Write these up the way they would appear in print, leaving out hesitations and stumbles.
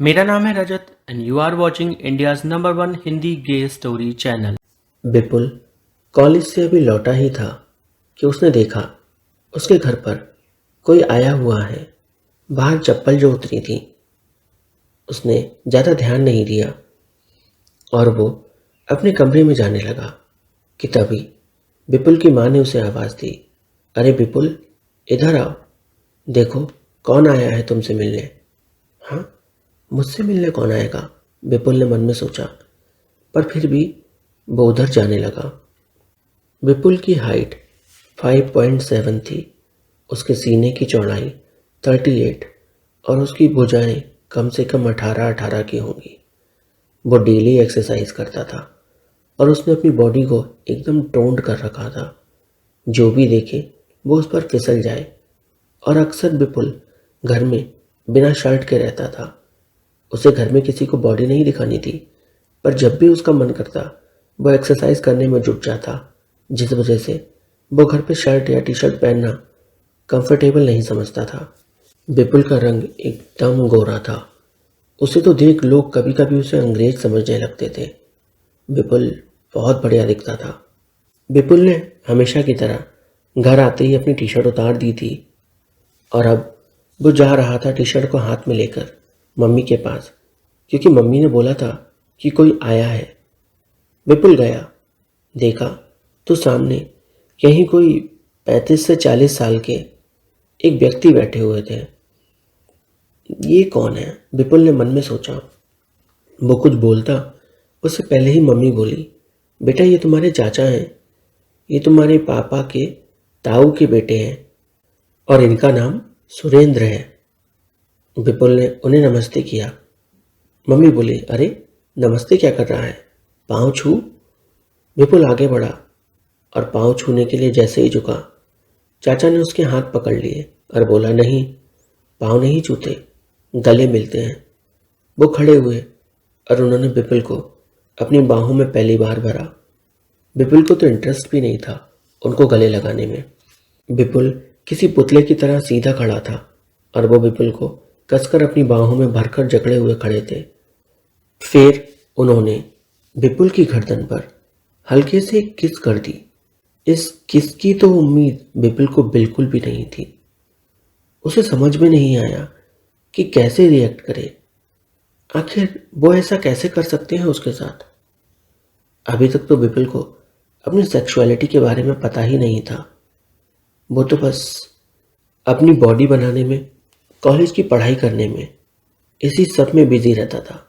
मेरा नाम है Rajat and you are watching India's number one Hindi gay story channel. Vipul college से अभी लौटा ही था कि उसने देखा उसके घर पर कोई आया हुआ है। बाहर चप्पल जो उतरी थी उसने ज़्यादा ध्यान नहीं दिया और वो अपने कमरे में जाने लगा कि तभी विपुल की माँ ने उसे आवाज़ दी, अरे विपुल, इधर आओ, देखो कौन आया है तुमसे मिलने। हाँ, मुझसे मिलने कौन आएगा, विपुल ने मन में सोचा, पर फिर भी वो उधर जाने लगा। विपुल की हाइट 5.7 थी, उसके सीने की चौड़ाई 38 और उसकी भुजाएं कम से कम 18 की होंगी। वो डेली एक्सरसाइज करता था और उसने अपनी बॉडी को एकदम टोन्ड कर रखा था। जो भी देखे वो उस पर फिसल जाए। और अक्सर विपुल घर में बिना शर्ट के रहता था। उसे घर में किसी को बॉडी नहीं दिखानी थी, पर जब भी उसका मन करता वो एक्सरसाइज करने में जुट जाता, जिस वजह से वो घर पे शर्ट या टी शर्ट पहनना कंफर्टेबल नहीं समझता था। विपुल का रंग एकदम गोरा था। उसे तो देख लोग कभी कभी उसे अंग्रेज समझने लगते थे। विपुल बहुत बढ़िया दिखता था। विपुल ने हमेशा की तरह घर आते ही अपनी टी शर्ट उतार दी थी और अब वो जा रहा था टी शर्ट को हाथ में लेकर मम्मी के पास, क्योंकि मम्मी ने बोला था कि कोई आया है। विपुल गया, देखा तो सामने यहीं कोई 35 से 40 साल के एक व्यक्ति बैठे हुए थे। ये कौन है, विपुल ने मन में सोचा। वो कुछ बोलता उससे पहले ही मम्मी बोली, बेटा ये तुम्हारे चाचा हैं, ये तुम्हारे पापा के ताऊ के बेटे हैं और इनका नाम सुरेंद्र है। विपुल ने उन्हें नमस्ते किया। मम्मी बोली, अरे नमस्ते क्या कर रहा है, पाँव छू। विपुल आगे बढ़ा और पाँव छूने के लिए जैसे ही झुका, चाचा ने उसके हाथ पकड़ लिए और बोला, नहीं, पाँव नहीं छूते, गले मिलते हैं। वो खड़े हुए और उन्होंने विपुल को अपनी बाहों में पहली बार भरा। विपुल को तो इंटरेस्ट भी नहीं था उनको गले लगाने में। विपुल किसी पुतले की तरह सीधा खड़ा था और वो विपुल को कसकर अपनी बाहों में भरकर जकड़े हुए खड़े थे। फिर उन्होंने विपुल की गर्दन पर हल्के से किस कर दी। इस किस की तो उम्मीद विपुल को बिल्कुल भी नहीं थी। उसे समझ में नहीं आया कि कैसे रिएक्ट करे। आखिर वो ऐसा कैसे कर सकते हैं उसके साथ। अभी तक तो विपुल को अपनी सेक्सुअलिटी के बारे में पता ही नहीं था। वो तो बस अपनी बॉडी बनाने में, कॉलेज की पढ़ाई करने में, इसी सब में बिजी रहता था।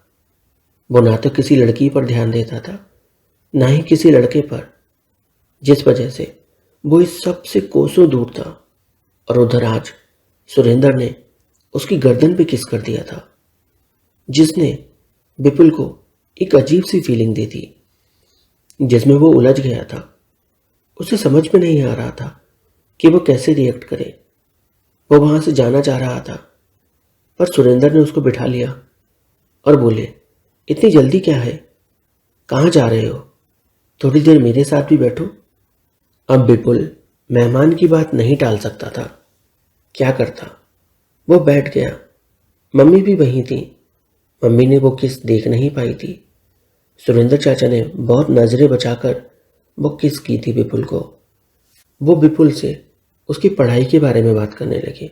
वो ना तो किसी लड़की पर ध्यान देता था, ना ही किसी लड़के पर, जिस वजह से वो इस सब से कोसों दूर था। और उधर आज सुरेंद्र ने उसकी गर्दन पे किस कर दिया था, जिसने विपुल को एक अजीब सी फीलिंग दी थी, जिसमें वो उलझ गया था। उसे समझ में नहीं आ रहा था कि वो कैसे रिएक्ट करे। वो वहां से जाना चाह रहा था, पर सुरेंद्र ने उसको बिठा लिया और बोले, इतनी जल्दी क्या है, कहाँ जा रहे हो, थोड़ी देर मेरे साथ भी बैठो। अब विपुल मेहमान की बात नहीं टाल सकता था। क्या करता, वो बैठ गया। मम्मी भी वहीं थी। मम्मी ने वो किस देख नहीं पाई थी। सुरेंद्र चाचा ने बहुत नजरें बचाकर वो किस की थी विपुल को। वो विपुल से उसकी पढ़ाई के बारे में बात करने लगे।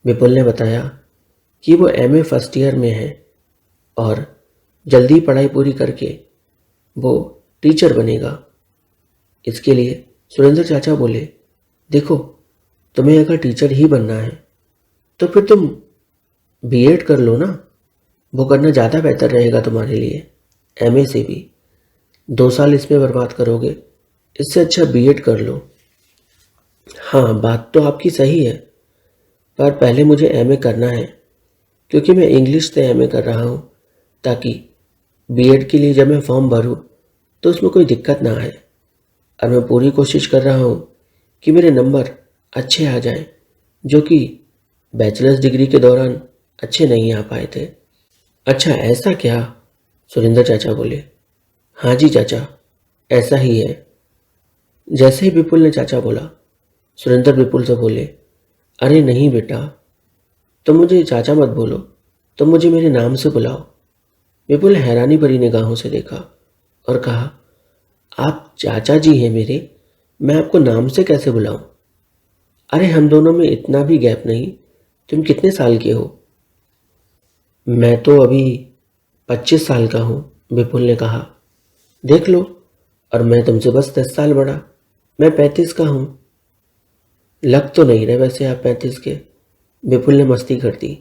विपुल ने बताया कि वो एमए फर्स्ट ईयर में है और जल्दी पढ़ाई पूरी करके वो टीचर बनेगा। इसके लिए सुरेंद्र चाचा बोले, देखो तुम्हें अगर टीचर ही बनना है तो फिर तुम बीएड कर लो ना, वो करना ज़्यादा बेहतर रहेगा तुम्हारे लिए। एमए से भी 2 साल इसमें बर्बाद करोगे, इससे अच्छा बीएड कर लो। हाँ, बात तो आपकी सही है, पर पहले मुझे एमए करना है, क्योंकि मैं इंग्लिश से एमए कर रहा हूँ, ताकि बीएड के लिए जब मैं फॉर्म भरूँ तो उसमें कोई दिक्कत ना आए। और मैं पूरी कोशिश कर रहा हूँ कि मेरे नंबर अच्छे आ जाएं, जो कि बैचलर्स डिग्री के दौरान अच्छे नहीं आ पाए थे। अच्छा ऐसा क्या, सुरेंद्र चाचा बोले। हाँ जी चाचा, ऐसा ही है। जैसे ही विपुल ने चाचा बोला, सुरेंद्र विपुल से बोले, अरे नहीं बेटा, तुम मुझे चाचा मत बोलो, तो मुझे मेरे नाम से बुलाओ। विपुल हैरानी भरी निगाहों से देखा और कहा, आप चाचा जी हैं मेरे, मैं आपको नाम से कैसे बुलाऊं? अरे हम दोनों में इतना भी गैप नहीं। तुम कितने साल के हो? मैं तो अभी 25 साल का हूं, विपुल ने कहा। देख लो, और मैं तुमसे बस 10 साल बड़ा। मैं 35 का हूं। लग तो नहीं रहे वैसे आप 35 के, विपुल ने मस्ती कर दी।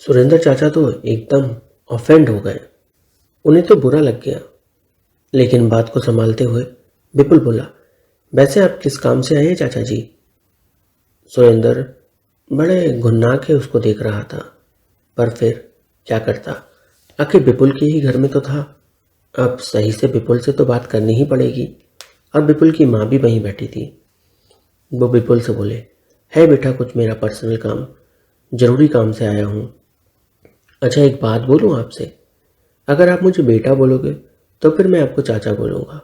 सुरेंद्र चाचा तो एकदम ऑफेंड हो गए। उन्हें तो बुरा लग गया, लेकिन बात को संभालते हुए विपुल बोला, वैसे आप किस काम से आए हैं चाचा जी? सुरेंद्र बड़े घुन्ना के उसको देख रहा था, पर फिर क्या करता, आखिर विपुल के ही घर में तो था। अब सही से विपुल से तो बात करनी ही पड़ेगी, और विपुल की माँ भी वहीं बैठी थी। वो विपुल से बोले, है बेटा कुछ मेरा पर्सनल काम, जरूरी काम से आया हूँ। अच्छा एक बात बोलूँ आपसे, अगर आप मुझे बेटा बोलोगे तो फिर मैं आपको चाचा बोलूँगा,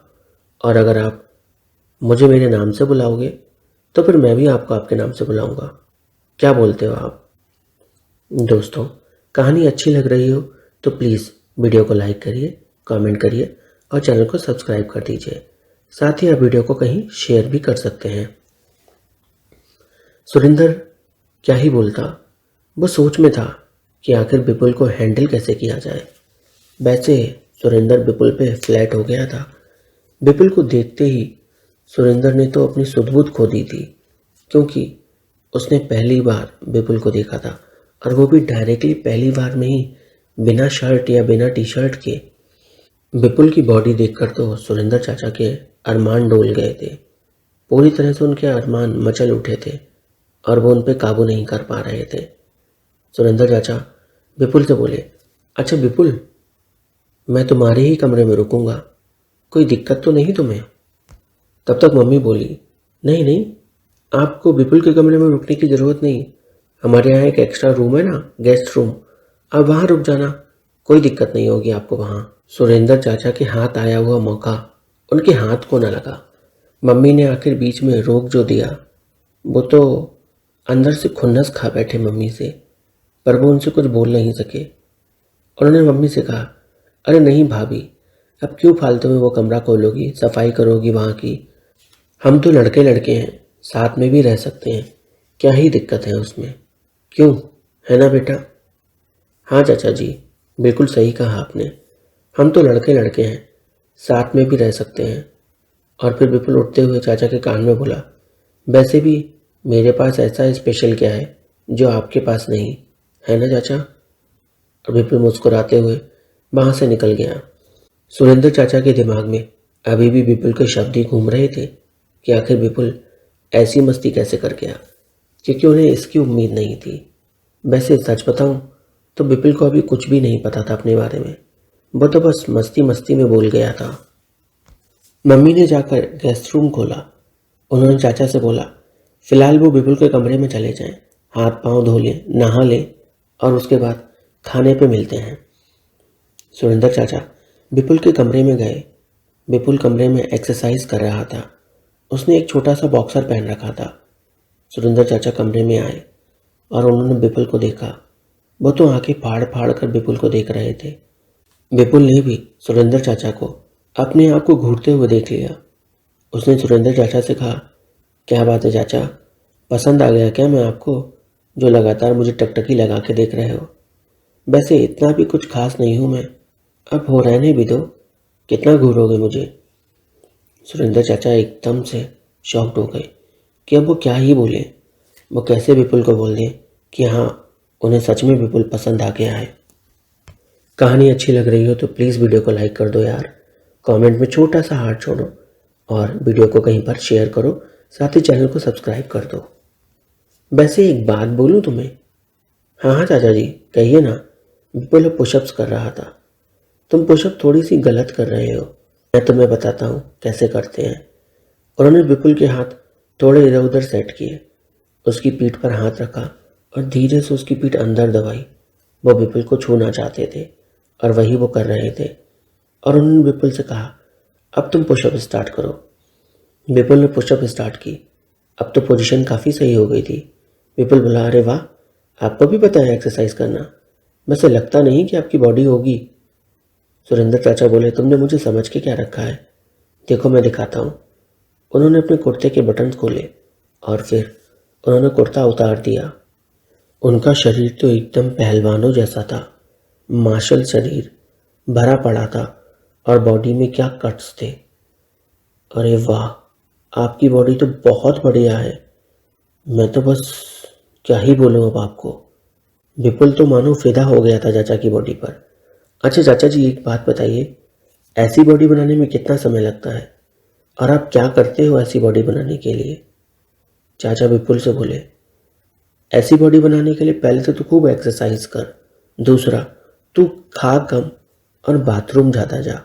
और अगर आप मुझे मेरे नाम से बुलाओगे तो फिर मैं भी आपको आपके नाम से बुलाऊँगा। क्या बोलते हो आप? दोस्तों, कहानी अच्छी लग रही हो तो प्लीज़ वीडियो को लाइक करिए, कमेंट करिए और चैनल को सब्सक्राइब कर दीजिए। साथ ही आप वीडियो को कहीं शेयर भी कर सकते हैं। सुरेंद्र क्या ही बोलता, वो सोच में था कि आखिर विपुल को हैंडल कैसे किया जाए। वैसे सुरेंद्र विपुल पे फ्लैट हो गया था। विपुल को देखते ही सुरेंद्र ने तो अपनी सुध-बुध खो दी थी, क्योंकि उसने पहली बार विपुल को देखा था, और वो भी डायरेक्टली पहली बार में ही बिना शर्ट या बिना टी शर्ट के। विपुल की बॉडी देखकर तो सुरेंद्र चाचा के अरमान डोल गए थे। पूरी तरह से उनके अरमान मचल उठे थे और वो उन पे काबू नहीं कर पा रहे थे। सुरेंद्र चाचा विपुल से बोले, अच्छा विपुल, मैं तुम्हारे ही कमरे में रुकूंगा, कोई दिक्कत तो नहीं तुम्हें? तब तक मम्मी बोली, नहीं नहीं, आपको विपुल के कमरे में रुकने की ज़रूरत नहीं। हमारे यहाँ एक एक्स्ट्रा रूम है ना, गेस्ट रूम, आप वहाँ रुक जाना, कोई दिक्कत नहीं होगी आपको वहाँ। सुरेंद्र चाचा के हाथ आया हुआ मौका उनके हाथ को न लगा। मम्मी ने आखिर बीच में रोक जो दिया, वो तो अंदर से खुन्नस खा बैठे मम्मी से, पर वो उनसे कुछ बोल नहीं सके। उन्होंने मम्मी से कहा, अरे नहीं भाभी, अब क्यों फालतू में वो कमरा खोलोगी, सफाई करोगी वहाँ की? हम तो लड़के लड़के हैं, साथ में भी रह सकते हैं, क्या ही दिक्कत है उसमें? क्यों, है ना बेटा? हाँ चाचा जी, बिल्कुल सही कहा आपने, हम तो लड़के लड़के हैं, साथ में भी रह सकते हैं। और फिर विपुल उठते हुए चाचा के कान में बोला, वैसे भी मेरे पास ऐसा स्पेशल क्या है जो आपके पास नहीं है ना चाचा? और विपुल मुस्कुराते हुए वहाँ से निकल गया। सुरेंद्र चाचा के दिमाग में अभी भी विपुल के शब्द ही घूम रहे थे कि आखिर विपुल ऐसी मस्ती कैसे कर गया, क्योंकि उन्हें इसकी उम्मीद नहीं थी। वैसे सच बताऊं तो विपुल को अभी कुछ भी नहीं पता था अपने बारे में, वो तो बस मस्ती मस्ती में बोल गया था। मम्मी ने जाकर गेस्ट रूम खोला। उन्होंने चाचा से बोला, फिलहाल वो विपुल के कमरे में चले जाएं, हाथ पांव धो लें, नहा लें और उसके बाद खाने पे मिलते हैं। सुरेंद्र चाचा विपुल के कमरे में गए। विपुल कमरे में एक्सरसाइज कर रहा था। उसने एक छोटा सा बॉक्सर पहन रखा था। सुरेंद्र चाचा कमरे में आए और उन्होंने विपुल को देखा। वो तो आंखें फाड़ फाड़ कर विपुल को देख रहे थे। विपुल ने भी सुरेंद्र चाचा को अपने आप को घूरते हुए देख लिया। उसने सुरेंद्र चाचा से कहा, क्या बात है चाचा, पसंद आ गया क्या मैं आपको, जो लगातार मुझे टकटकी लगा के देख रहे हो? वैसे इतना भी कुछ खास नहीं हूँ मैं, अब हो रहने भी दो, कितना घूरोगे मुझे? सुरेंद्र चाचा एकदम से शॉक्ड हो गए कि अब वो क्या ही बोले। वो कैसे विपुल को बोल दें कि हाँ, उन्हें सच में विपुल पसंद आ गया है। कहानी अच्छी लग रही हो तो प्लीज़ वीडियो को लाइक कर दो यार, कमेंट में छोटा सा हार्ट छोड़ो और वीडियो को कहीं पर शेयर करो, साथ ही चैनल को सब्सक्राइब कर दो। वैसे एक बात बोलूँ तुम्हें? हाँ हाँ चाचा जी, कहिए ना। विपुल पुशअप्स कर रहा था। तुम पुशअप थोड़ी सी गलत कर रहे हो, मैं तुम्हें बताता हूँ कैसे करते हैं। उन्होंने विपुल के हाथ थोड़े इधर उधर सेट किए, उसकी पीठ पर हाथ रखा और धीरे से उसकी पीठ अंदर दबाई। वो विपुल को छूना चाहते थे और वही वो कर रहे थे। और उन्होंने विपुल से कहा, अब तुम पुशअप स्टार्ट करो। विपुल ने पुशअप स्टार्ट की। अब तो पोजीशन काफ़ी सही हो गई थी। विपुल बोला, अरे वाह, आपको भी पता है एक्सरसाइज करना। वैसे लगता नहीं कि आपकी बॉडी होगी। सुरेंद्र चाचा बोले, तुमने मुझे समझ के क्या रखा है? देखो मैं दिखाता हूँ। उन्होंने अपने कुर्ते के बटन खोले और फिर उन्होंने कुर्ता उतार दिया। उनका शरीर तो एकदम पहलवानों जैसा था, मार्शल शरीर, भरा पड़ा था और बॉडी में क्या कट्स थे। अरे वाह, आपकी बॉडी तो बहुत बढ़िया है। मैं तो बस क्या ही बोलूँ अब आपको। विपुल तो मानो फिदा हो गया था चाचा की बॉडी पर। अच्छा चाचा जी, एक बात बताइए, ऐसी बॉडी बनाने में कितना समय लगता है और आप क्या करते हो ऐसी बॉडी बनाने के लिए? चाचा विपुल से बोले, ऐसी बॉडी बनाने के लिए पहले तो तू खूब एक्सरसाइज कर, दूसरा तू खा कम और बाथरूम ज़्यादा जा,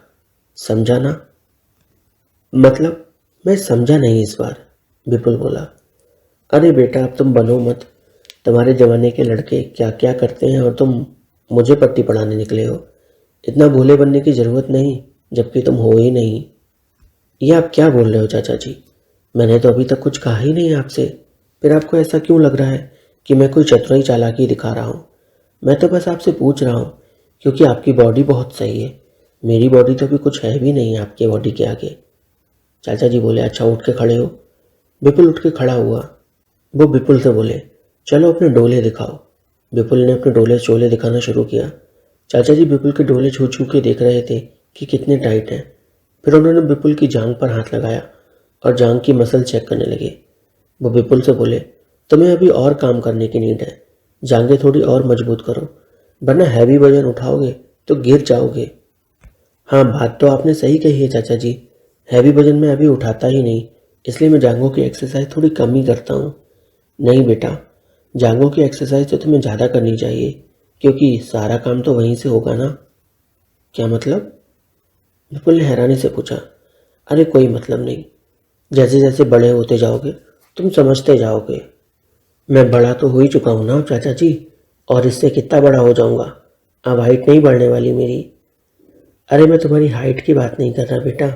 समझा ना? मतलब मैं समझा नहीं इस बार, विपुल बोला। अरे बेटा, अब तुम बनो मत। तुम्हारे जमाने के लड़के क्या क्या करते हैं और तुम मुझे पट्टी पढ़ाने निकले हो। इतना भोले बनने की ज़रूरत नहीं, जबकि तुम हो ही नहीं। ये आप क्या बोल रहे हो चाचा जी? मैंने तो अभी तक कुछ कहा ही नहीं आपसे। फिर आपको ऐसा क्यों लग रहा है कि मैं कोई चतुराई चालाकी दिखा रहा हूँ? मैं तो बस आपसे पूछ रहा हूँ क्योंकि आपकी बॉडी बहुत सही है। मेरी बॉडी तो अभी कुछ है भी नहीं आपके बॉडी के आगे। चाचा जी बोले, अच्छा उठ के खड़े हो। विपुल उठ के खड़ा हुआ। वो विपुल से बोले, चलो अपने डोले दिखाओ। विपुल ने अपने डोले चोले दिखाना शुरू किया। चाचा जी विपुल के डोले छू छू के देख रहे थे कि कितने टाइट हैं। फिर उन्होंने विपुल की जांघ पर हाथ लगाया और जांघ की मसल चेक करने लगे। वो विपुल से बोले, तुम्हें अभी और काम करने की नीड है। जांघें थोड़ी और मजबूत करो, वरना हैवी वजन उठाओगे तो गिर जाओगे। हाँ, बात तो आपने सही कही है चाचा जी। हैवी वजन मैं अभी उठाता ही नहीं, इसलिए मैं जांघों की एक्सरसाइज थोड़ी कम ही करता हूँ। नहीं बेटा, जांघों की एक्सरसाइज तो तुम्हें ज़्यादा करनी चाहिए, क्योंकि सारा काम तो वहीं से होगा ना। क्या मतलब? विपुल ने हैरानी से पूछा। अरे कोई मतलब नहीं, जैसे जैसे बड़े होते जाओगे तुम समझते जाओगे। मैं बड़ा तो हो ही चुका हूँ ना चाचा जी, और इससे कितना बड़ा हो जाऊंगा। अब हाइट नहीं बढ़ने वाली मेरी। अरे मैं तुम्हारी हाइट की बात नहीं कर रहा बेटा,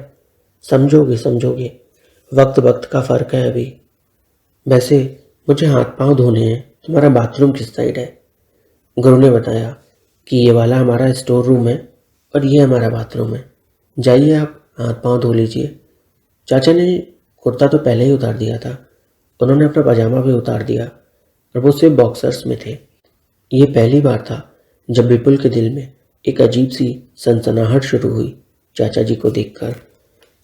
समझोगे समझोगे, वक्त वक्त का फ़र्क है अभी। वैसे मुझे हाथ पांव धोने हैं, तुम्हारा बाथरूम किस साइड है? गुरु ने बताया कि ये वाला हमारा स्टोर रूम है और ये हमारा बाथरूम है। जाइए आप हाथ पांव धो लीजिए। चाचा ने कुर्ता तो पहले ही उतार दिया था, उन्होंने अपना पजामा भी उतार दिया और वो सिर्फ बॉक्सर्स में थे। ये पहली बार था जब विपुल के दिल में एक अजीब सी सनसनाहट शुरू हुई चाचा जी को देखकर।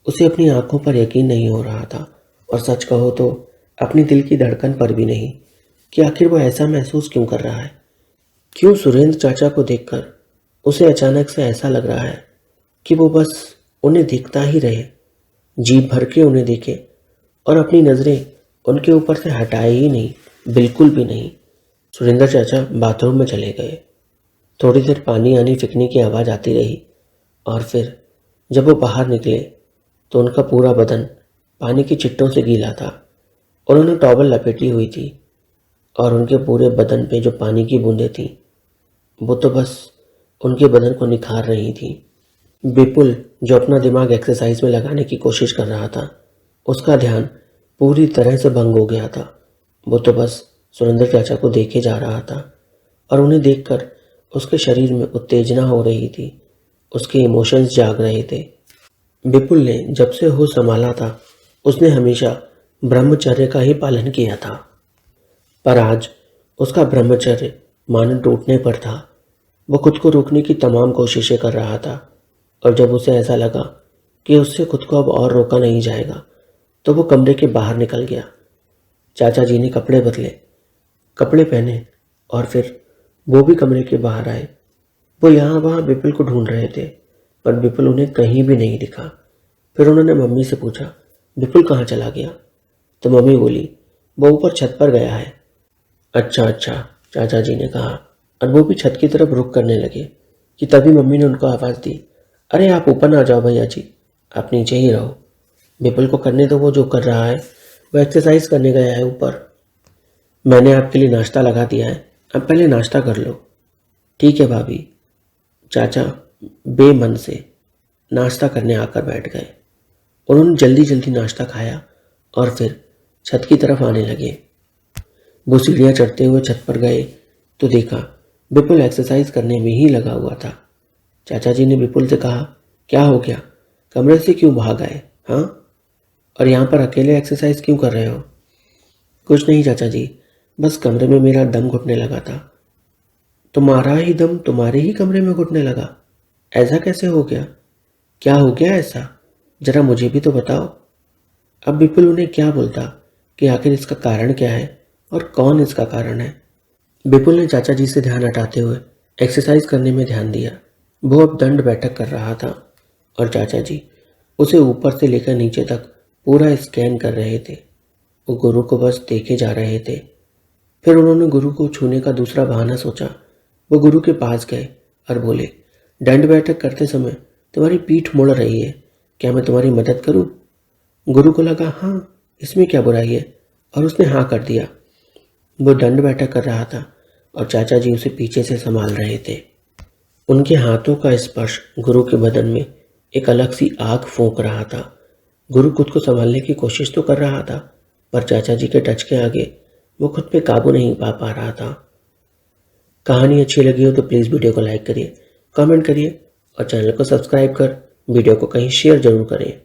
उसे अपनी आंखों पर यकीन नहीं हो रहा था और सच कहो तो अपनी दिल की धड़कन पर भी नहीं, कि आखिर वो ऐसा महसूस क्यों कर रहा है। क्यों सुरेंद्र चाचा को देखकर उसे अचानक से ऐसा लग रहा है कि वो बस उन्हें दिखता ही रहे, जी भर के उन्हें देखे और अपनी नज़रें उनके ऊपर से हटाए ही नहीं, बिल्कुल भी नहीं। सुरेंद्र चाचा बाथरूम में चले गए। थोड़ी देर पानी आनी फिकने की आवाज़ आती रही और फिर जब वो बाहर निकले तो उनका पूरा बदन पानी की छिट्टों से गीला था। उन्होंने टॉवल लपेटी हुई थी और उनके पूरे बदन पे जो पानी की बूंदें थीं वो तो बस उनके बदन को निखार रही थी। विपुल जो अपना दिमाग एक्सरसाइज में लगाने की कोशिश कर रहा था, उसका ध्यान पूरी तरह से भंग हो गया था। वो तो बस सुरेंद्र चाचा को देखे जा रहा था और उन्हें देखकर उसके शरीर में उत्तेजना हो रही थी, उसके इमोशंस जाग रहे थे। विपुल ने जब से होश संभाला था उसने हमेशा ब्रह्मचर्य का ही पालन किया था, पर आज उसका ब्रह्मचर्य मानो टूटने पर था। वो खुद को रोकने की तमाम कोशिशें कर रहा था और जब उसे ऐसा लगा कि उससे खुद को अब और रोका नहीं जाएगा तो वो कमरे के बाहर निकल गया। चाचा जी ने कपड़े बदले, कपड़े पहने और फिर वो भी कमरे के बाहर आए। वो यहाँ वहाँ विपुल को ढूंढ रहे थे पर विपुल उन्हें कहीं भी नहीं दिखा। फिर उन्होंने मम्मी से पूछा, विपुल कहाँ चला गया? तो मम्मी बोली, वो ऊपर छत पर गया है। अच्छा अच्छा, चाचा जी ने कहा और वो भी छत की तरफ रुख करने लगे कि तभी मम्मी ने उनको आवाज़ दी, अरे आप ऊपर ना जाओ भैया जी, आप नीचे ही रहो। विपुल को करने दो, वो जो कर रहा है, वो एक्सरसाइज करने गया है ऊपर। मैंने आपके लिए नाश्ता लगा दिया है, अब पहले नाश्ता कर लो। ठीक है भाभी। चाचा बेमन से नाश्ता करने आकर बैठ गए। उन्होंने जल्दी जल्दी नाश्ता खाया और फिर छत की तरफ आने लगे। वो सीढ़ियाँ चढ़ते हुए छत पर गए तो देखा विपुल एक्सरसाइज करने में ही लगा हुआ था। चाचा जी ने विपुल से कहा, क्या हो गया, कमरे से क्यों भाग आए? हाँ, और यहाँ पर अकेले एक्सरसाइज क्यों कर रहे हो? कुछ नहीं चाचा जी, बस कमरे में मेरा दम घुटने लगा था। तुम्हारा ही दम तुम्हारे ही कमरे में घुटने लगा? ऐसा कैसे हो गया? क्या हो गया ऐसा? जरा मुझे भी तो बताओ। अब विपुल उन्हें क्या बोलता कि आखिर इसका कारण क्या है और कौन इसका कारण है। विपुल ने चाचा जी से ध्यान हटाते हुए एक्सरसाइज करने में ध्यान दिया। वो अब दंड बैठक कर रहा था और चाचा जी उसे ऊपर से लेकर नीचे तक पूरा स्कैन कर रहे थे। वो गुरु को बस देखे जा रहे थे। फिर उन्होंने गुरु को छूने का दूसरा बहाना सोचा। वो गुरु के पास गए और बोले, दंड बैठक करते समय तुम्हारी पीठ मुड़ रही है, क्या मैं तुम्हारी मदद करूं? गुरु को लगा, हाँ, इसमें क्या बुराई है, और उसने हाँ कर दिया। वो दंड बैठक कर रहा था और चाचा जी उसे पीछे से संभाल रहे थे। उनके हाथों का स्पर्श गुरु के बदन में एक अलग सी आग फूंक रहा था। गुरु खुद को संभालने की कोशिश तो कर रहा था, पर चाचा जी के टच के आगे वो खुद पे काबू नहीं पा रहा था। कहानी अच्छी लगी हो तो प्लीज़ वीडियो को लाइक करिए, कमेंट करिए और चैनल को सब्सक्राइब कर वीडियो को कहीं शेयर जरूर करें।